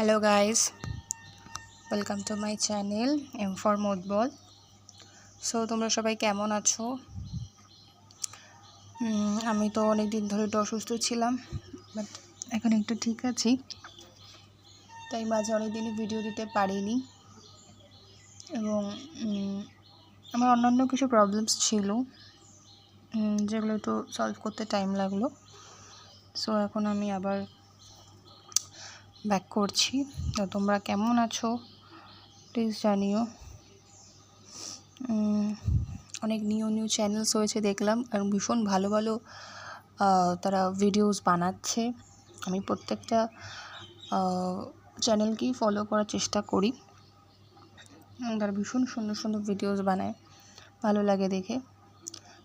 Hello guys, welcome to my channel M for মোটবল। So তোমরা সবাই কেমন আছো? আমি তো অনেক দিন ধরে একটু অসুস্থ ছিলাম, বাট এখন একটু ঠিক আছি, তাই মাঝে অনেক দিনই ভিডিও দিতে পারিনি। এবং আমার অন্যান্য কিছু প্রবলেমস ছিল, যেগুলো তো সলভ করতে টাইম লাগলো। সো এখন আমি আবার ব্যাক করছি। তো তোমরা কেমন আছো প্লিজ জানিও। অনেক নিউ চ্যানেলস হয়েছে দেখলাম, আর ভীষণ ভালো ভালো তারা ভিডিওস বানাচ্ছে। আমি প্রত্যেকটা চ্যানেলকেই ফলো করার চেষ্টা করি। তারা ভীষণ সুন্দর সুন্দর ভিডিওস বানায়, ভালো লাগে দেখে।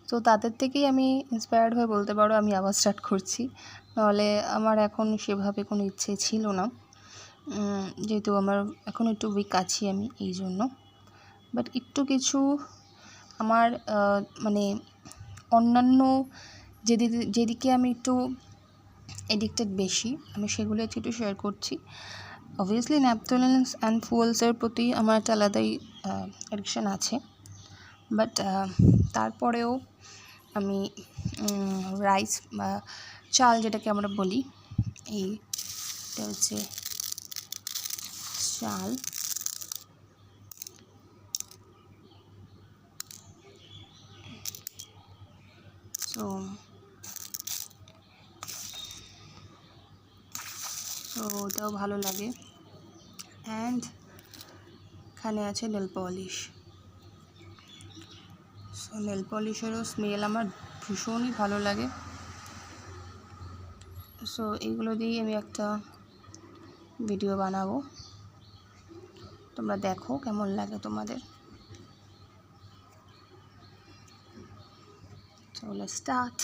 তো তাদের থেকেই আমি ইন্সপায়ার্ড হয়ে বলতে পারো আমি আবার স্টার্ট করছি। নাহলে আমার এখন সেভাবে কোনো ইচ্ছে ছিল না, যেহেতু আমার এখন একটু উইক আছি আমি এই জন্য। বাট একটু কিছু আমার মানে অন্যান্য যেদিকে আমি একটু এডিক্টেড বেশি, আমি সেগুলো একটু শেয়ার করছি। অবভিয়াসলি ন্যাপথলিনস অ্যান্ড ফুয়েলসের প্রতি আমার একটা আলাদাই অ্যাডিকশান আছে, বাট তারপরেও আমি রাইস বা চাল যেটাকে আমরা বলি, এইটা হচ্ছে চাল। তো ওটাও ভালো লাগে। অ্যান্ড এখানে আছে নেল পলিশ। সো নেল পলিশেরও স্মেল আমার ভীষণই ভালো লাগে। সো এইগুলো দিয়েই আমি একটা ভিডিও বানাবো, তোমরা দেখো কেমন লাগে তোমাদের। So let's start.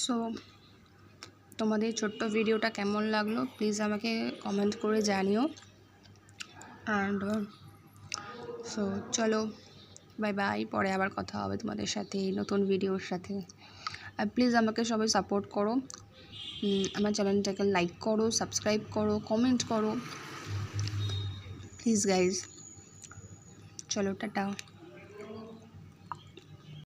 সো তোমাদের ছোট্ট ভিডিওটা কেমন লাগলো প্লিজ আমাকে কমেন্ট করে জানিও। অ্যান্ড সো চলো বাই বাই, পরে আবার কথা হবে তোমাদের সাথে নতুন ভিডিওর সাথে। আর প্লিজ আমাকে সবাই সাপোর্ট করো, আমার চ্যানেলটাকে লাইক করো, সাবস্ক্রাইব করো, কমেন্ট করো প্লিজ গাইজ। চলো টাটা।